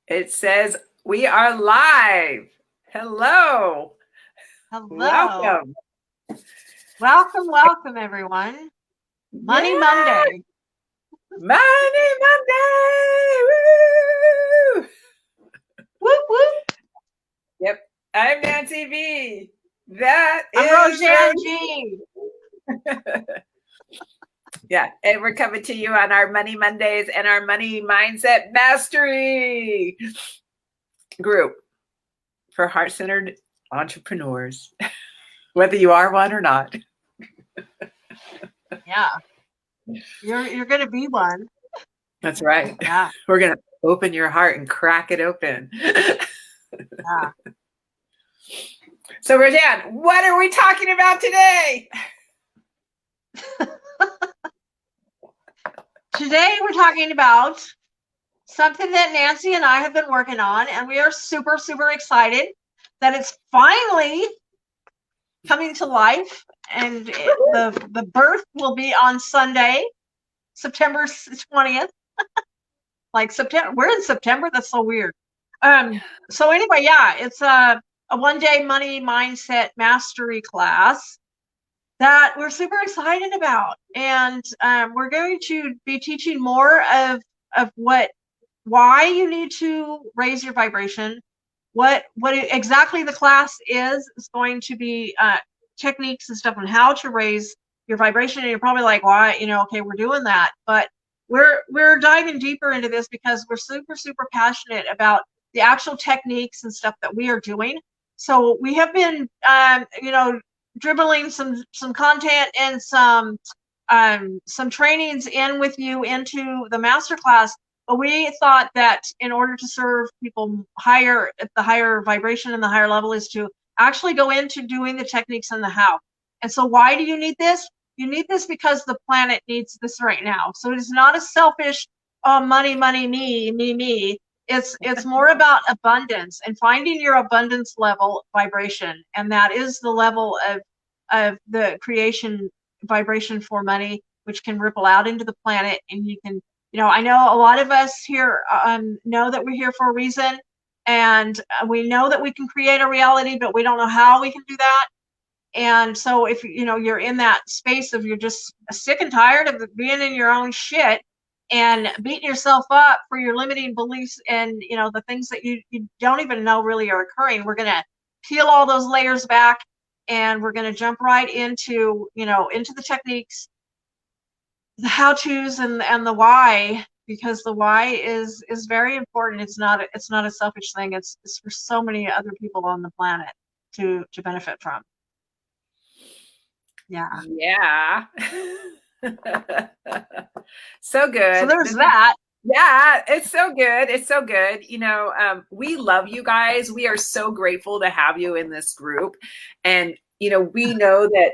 It says we are live. Hello. Hello. Welcome. Welcome, everyone. Yeah. Money Monday. Money Monday. Woo! Whoop, whoop. Yep. I'm Nancy V. That I'm is Roseanne G. Yeah, and we're coming to you on our Money Mondays and our Money Mindset Mastery group for heart-centered entrepreneurs, whether you are one or not. Yeah. You're gonna be one. That's right. Yeah. We're gonna open your heart and crack it open. Yeah. So, Roseanne, what are we talking about today? Today we're talking about something that Nancy and I have been working on, and we are super, super excited that it's finally coming to life. And the birth will be on Sunday, September 20th. Like September, we're in September. That's so weird. So anyway, yeah, it's a 1-day money mindset mastery class that we're super excited about, and we're going to be teaching more of why you need to raise your vibration, what exactly the class is going to be techniques and stuff on how to raise your vibration. And you're probably like, why, okay, we're doing that, but we're diving deeper into this because we're super, super passionate about the actual techniques and stuff that we are doing. So we have been dribbling some content and some trainings in with you into the masterclass. But we thought that in order to serve people higher at the higher vibration and the higher level is to actually go into doing the techniques and the how. And so why do you need this? You need this because the planet needs this right now. So it is not a selfish, oh, money, money, me. It's more about abundance and finding your abundance level vibration. And that is the level of the creation vibration for money, which can ripple out into the planet. And you can, I know a lot of us here know that we're here for a reason, and we know that we can create a reality, but we don't know how we can do that. And so if you're in that space of you're just sick and tired of being in your own shit and beating yourself up for your limiting beliefs and the things that you don't even know really are occurring, we're going to peel all those layers back, and we're going to jump right into into the techniques, the how-tos, and the why, because the why is very important. It's not a selfish thing. It's for so many other people on the planet to benefit from. Yeah. So good. So there's that. Yeah, it's so good. It's so good. We love you guys. We are so grateful to have you in this group. And, we know that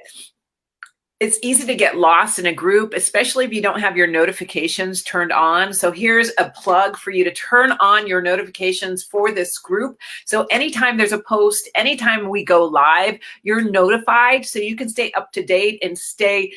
it's easy to get lost in a group, especially if you don't have your notifications turned on. So here's a plug for you to turn on your notifications for this group. So anytime there's a post, anytime we go live, you're notified so you can stay up to date and stay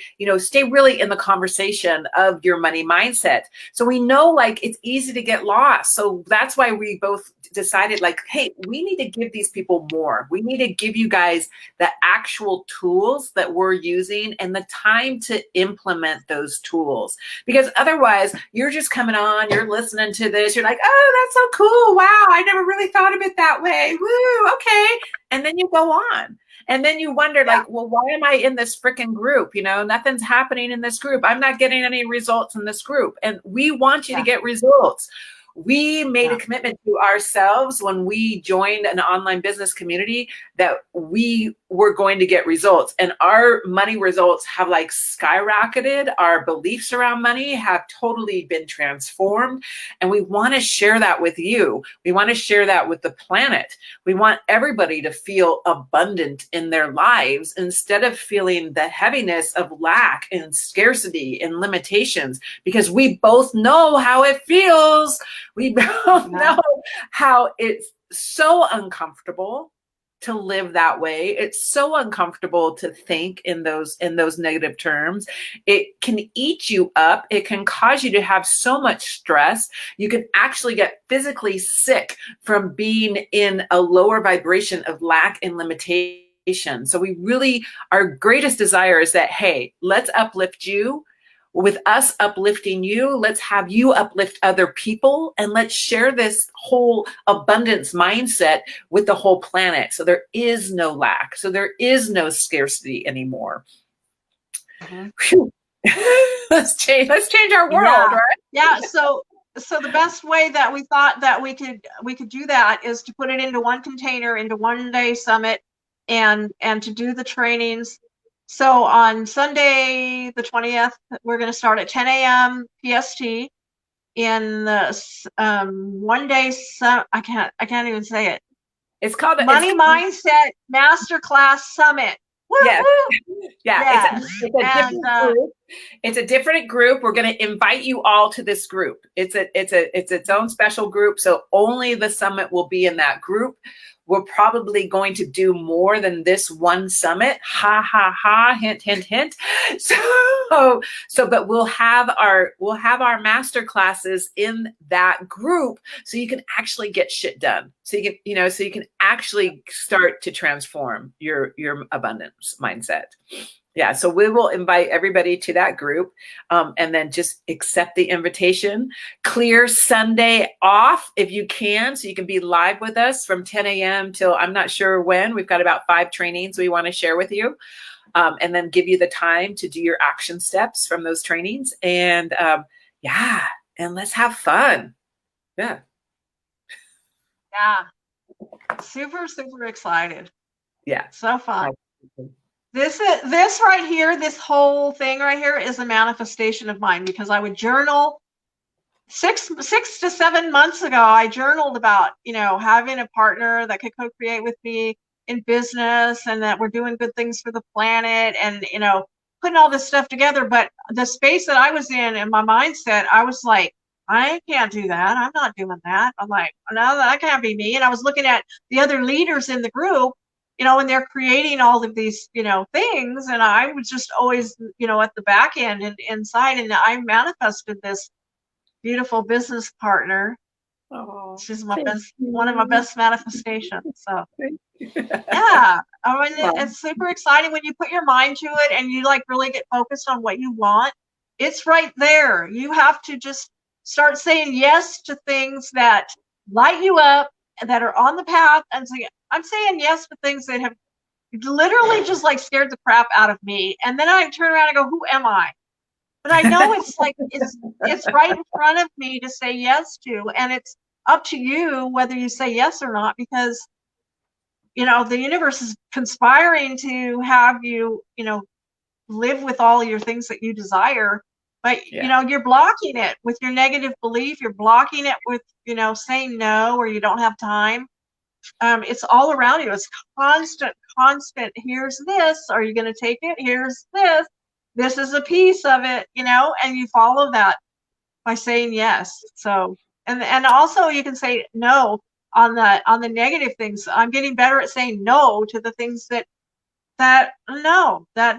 really in the conversation of your money mindset. So we know it's easy to get lost. So that's why we both decided hey, we need to give these people more. We need to give you guys the actual tools that we're using and the time to implement those tools, because otherwise you're just coming on, you're listening to this, you're like, oh, that's so cool, wow, I never really thought of it that way, woo, okay, and then you go on. And then you wonder, well, why am I in this freaking group? Nothing's happening in this group. I'm not getting any results in this group. And we want you to get results. We made a commitment to ourselves when we joined an online business community that we were going to get results, and our money results have skyrocketed. Our beliefs around money have totally been transformed, and we want to share that with you. We want to share that with the planet. We want everybody to feel abundant in their lives instead of feeling the heaviness of lack and scarcity and limitations, because we both know how it feels. We both know how it's so uncomfortable. to live that way. It's so uncomfortable to think in those negative terms. It can eat you up. It can cause you to have so much stress. You can actually get physically sick from being in a lower vibration of lack and limitation. So we really, our greatest desire is that, hey, let's uplift you. With us uplifting you, let's have you uplift other people, and let's share this whole abundance mindset with the whole planet. So there is no lack. So there is no scarcity anymore. Mm-hmm. let's change our world, right? Yeah. So the best way that we thought that we could do that is to put it into one container, into one day summit, and to do the trainings. So on Sunday, the 20th, we're going to start at 10 a.m. PST in the one day. I can't even say it. It's called Money Mindset Masterclass Summit. Yes. Yeah. It's a different group. We're going to invite you all to this group. It's its own special group. So only the summit will be in that group. We're probably going to do more than this one summit. Ha ha ha. Hint hint hint. But we'll have our master classes in that group, so you can actually get shit done. So you can actually start to transform your abundance mindset. Yeah, so we will invite everybody to that group, and then just accept the invitation. Clear Sunday off if you can, so you can be live with us from 10 a.m. till I'm not sure when. We've got about 5 trainings we want to share with you, and then give you the time to do your action steps from those trainings. And and let's have fun. Yeah. Super, super excited. Yeah. So fun. This right here, this whole thing right here is a manifestation of mine, because I would journal 6 to 7 months ago. I journaled about, having a partner that could co-create with me in business, and that we're doing good things for the planet, and, putting all this stuff together. But the space that I was in my mindset, I was like, I can't do that. I'm not doing that. I'm like, no, that can't be me. And I was looking at the other leaders in the group, and they're creating all of these, things. And I was just always, at the back end and inside. And I manifested this beautiful business partner. Oh, she's one of my best manifestations. So yeah, I mean, it's super exciting when you put your mind to it and you really get focused on what you want. It's right there. You have to just start saying yes to things that light you up, that are on the path, and say, I'm saying yes to things that have literally just scared the crap out of me. And then I turn around and go, who am I? But I know it's it's right in front of me to say yes to, and it's up to you whether you say yes or not, because the universe is conspiring to have you live with all your things that you desire. But you're blocking it with your negative belief. You're blocking it with saying no, or you don't have time. It's all around you. It's constant. Here's this. Are you going to take it? Here's this. This is a piece of it, and you follow that by saying yes. So, and also you can say no on the negative things. I'm getting better at saying no to the things that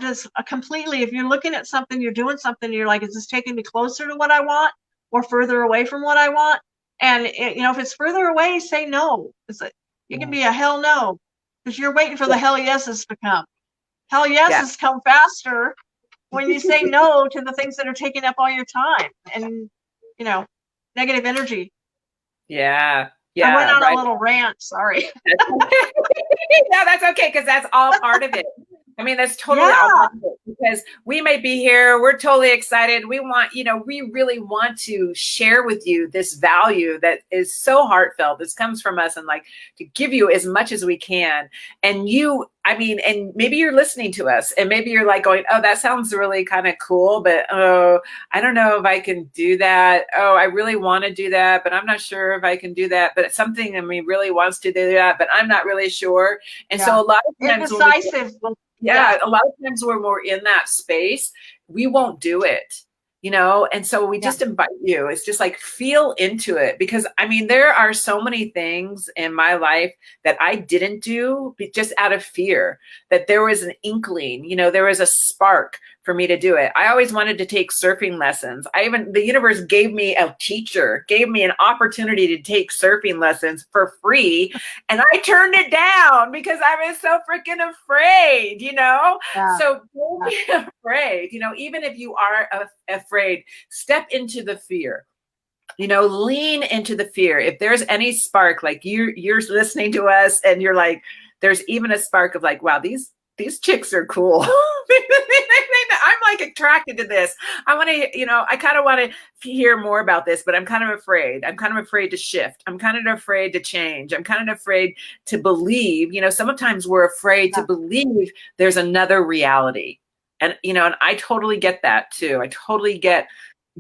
just completely, if you're looking at something, you're doing something, you're like, is this taking me closer to what I want or further away from what I want? And if it's further away, say no. You can be a hell no, because you're waiting for the hell yeses to come. Hell yeses come faster when you say no to the things that are taking up all your time and negative energy. Yeah. I went on a little rant. Sorry. No, that's okay, because that's all part of it. I mean, that's totally all part of it, because we may be here. We're totally excited. We want, we really want to share with you this value that is so heartfelt. This comes from us, and to give you as much as we can. And and maybe you're listening to us, and maybe you're going, oh, that sounds really kind of cool, but I don't know if I can do that. Oh, I really want to do that, but I'm not sure if I can do that. But it's something in me really wants to do that, but I'm not really sure. And so a lot of times, indecisive. a lot of times when we're in that space, we won't do it. And so we Yeah. just invite you. It's just like feel into it, because I mean, there are so many things in my life that I didn't do just out of fear, that there was an inkling, there was a spark for me to do it. I always wanted to take surfing lessons. The universe gave me a teacher, gave me an opportunity to take surfing lessons for free. And I turned it down because I was so freaking afraid, Yeah. So don't be afraid, even if you are afraid, step into the fear. Lean into the fear. If there's any spark, like you're listening to us and you're like, there's even a spark of like, wow, these chicks are cool. I'm like attracted to this. I want to, I kind of want to hear more about this, but I'm kind of afraid. I'm kind of afraid to shift. I'm kind of afraid to change. I'm kind of afraid to believe, sometimes we're afraid to believe there's another reality. And, and I totally get that too. I totally get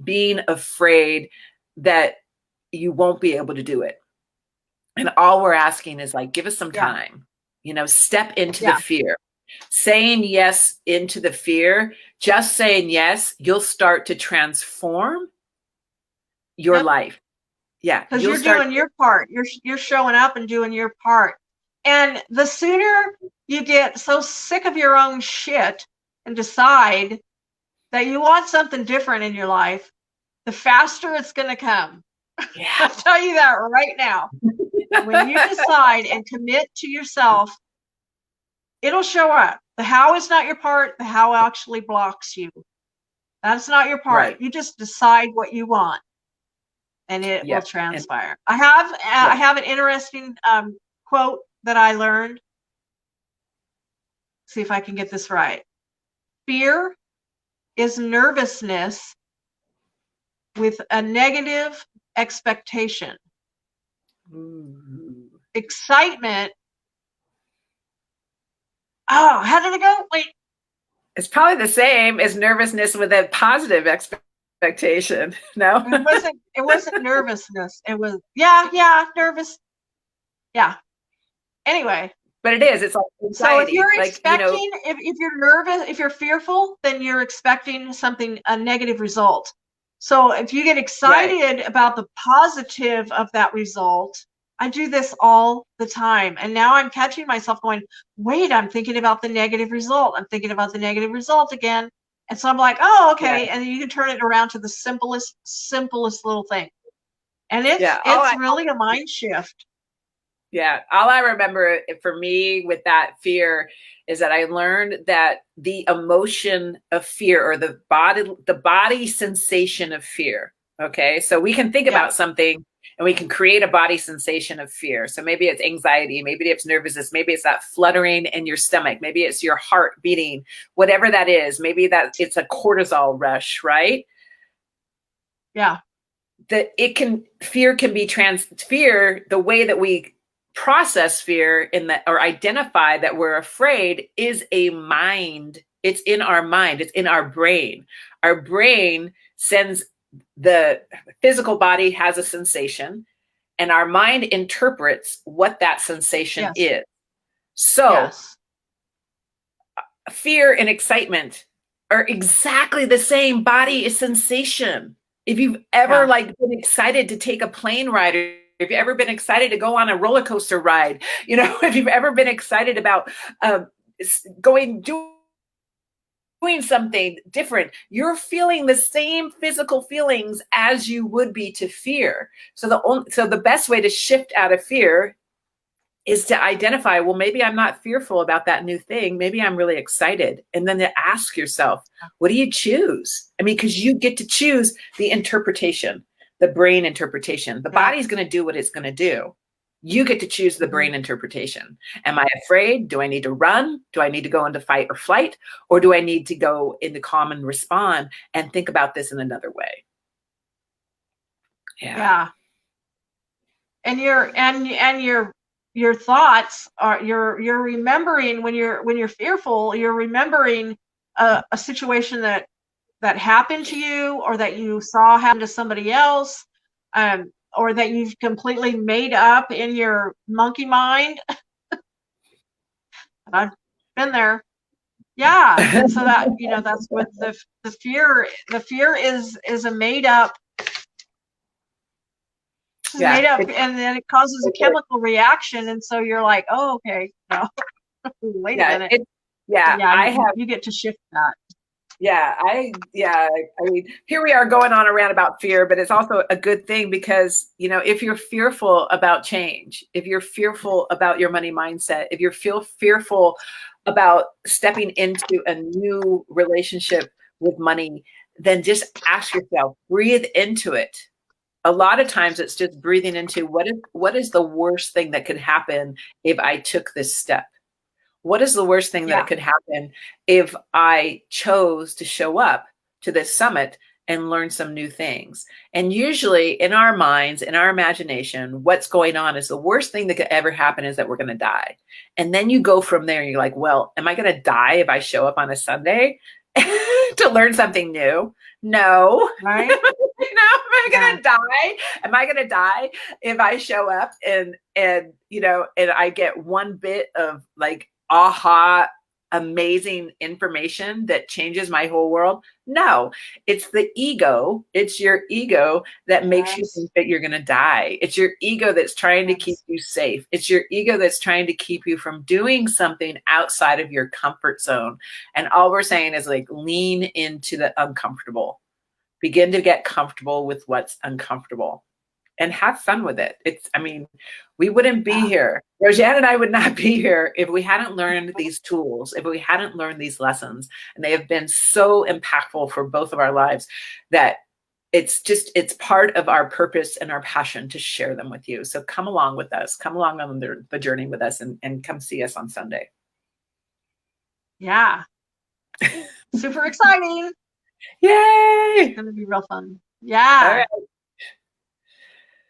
being afraid that you won't be able to do it. And all we're asking is like, give us some time, step into the fear. Saying yes into the fear, just saying yes, you'll start to transform your life. Yeah. Because you're doing your part. You're showing up and doing your part. And the sooner you get so sick of your own shit and decide that you want something different in your life, the faster it's going to come. Yeah. I'll tell you that right now. When you decide and commit to yourself, it'll show up. The how is not your part. The how actually blocks you. That's not your part. Right. You just decide what you want, and it will transpire. I have an interesting quote that I learned. See if I can get this right. Fear is nervousness with a negative expectation. Ooh. Excitement. Oh, how did it go? Wait. It's probably the same as nervousness with a positive expectation. No, it wasn't nervousness. It was nervous. Yeah. Anyway. But it is. It's like anxiety. So if you're like, expecting, if you're nervous, if you're fearful, then you're expecting a negative result. So if you get excited about the positive of that result, I do this all the time. And now I'm catching myself going, wait, I'm thinking about the negative result. I'm thinking about the negative result again. And so I'm like, oh, okay. And you can turn it around to the simplest little thing. And it's really a mind shift. Yeah. All I remember for me with that fear is that I learned that the emotion of fear, or the body sensation of fear. Okay. So we can think about something and we can create a body sensation of fear. So maybe it's anxiety, maybe it's nervousness, maybe it's that fluttering in your stomach, maybe it's your heart beating, whatever that is. Maybe that it's a cortisol rush, right? Yeah. Fear can be fear, the way that we process fear or identify that we're afraid is a mind. It's in our mind. It's in our brain. Our brain sends, the physical body has a sensation, and our mind interprets what that sensation is. So fear and excitement are exactly the same body sensation. If you've ever been excited to take a plane ride, or if you've ever been excited to go on a roller coaster ride, if you've ever been excited about doing something different, you're feeling the same physical feelings as you would be to fear. So the best way to shift out of fear is to identify, well, maybe I'm not fearful about that new thing. Maybe I'm really excited. And then to ask yourself, what do you choose? I mean, because you get to choose the interpretation, the brain interpretation. The body's going to do what it's going to do. You get to choose the brain interpretation. Am I afraid? Do I need to run? Do I need to go into fight or flight? Or do I need to go into calm and respond and think about this in another way? Yeah. And your thoughts are, you're remembering when you're fearful, you're remembering a situation that happened to you, or that you saw happen to somebody else, or that you've completely made up in your monkey mind. I've been there. Yeah. And so that, that's what the fear, is a made up, Yeah. and then it causes a chemical reaction. And so you're like, oh, okay, no, wait a Yeah. minute. Yeah. Yeah, I have. you get to shift that. Yeah, I mean, here we are going on around about fear, but it's also a good thing because, if you're fearful about change, if you're fearful about your money mindset, if you feel fearful about stepping into a new relationship with money, then just ask yourself, breathe into it. A lot of times it's just breathing into what is the worst thing that could happen if I took this step? What is the worst thing that Yeah. could happen if I chose to show up to this summit and learn some new things? And usually in our minds, in our imagination, what's going on is the worst thing that could ever happen is that we're going to die. And then you go from there and you're like, well, am I going to die if I show up on a Sunday to learn something new? No. Right. Am I going to die? Am I going to die if I show up and I get one bit of like aha, amazing information that changes my whole world? No, it's the ego. It's your ego that makes you think that you're going to die. It's your ego that's trying to keep you safe. It's your ego that's trying to keep you from doing something outside of your comfort zone. And all we're saying is like lean into the uncomfortable. Begin to get comfortable with what's uncomfortable and have fun with it. We wouldn't be here. Roseanne and I would not be here if we hadn't learned these tools, if we hadn't learned these lessons. And they have been so impactful for both of our lives that it's part of our purpose and our passion to share them with you. So come along with us, come along on the journey with us and come see us on Sunday. Yeah. Super exciting. Yay. It's going to be real fun. Yeah. All right.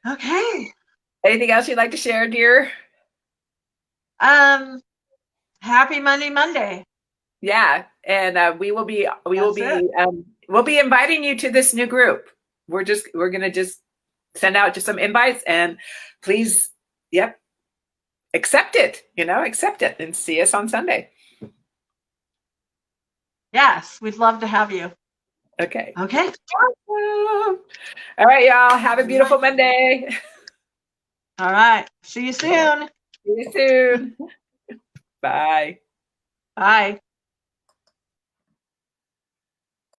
Okay. Anything else you'd like to share, dear? Happy Monday. Yeah, and we'll be inviting you to this new group. We're gonna just send out just some invites, and please, accept it. Accept it, and see us on Sunday. Yes, we'd love to have you. Okay. Okay. Awesome. All right, y'all. Have a beautiful Monday. All right. See you soon. See you soon. Bye. Bye.